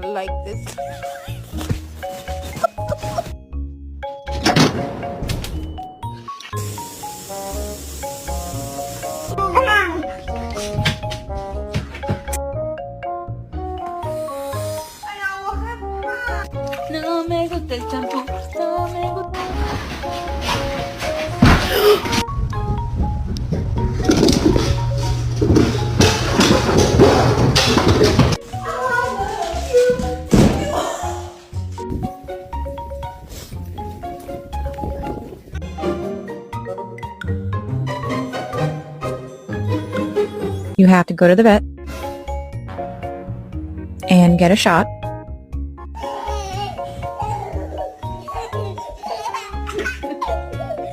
like this. No me gusta el champú, no me gusta. You have to go to the vet and get a shot.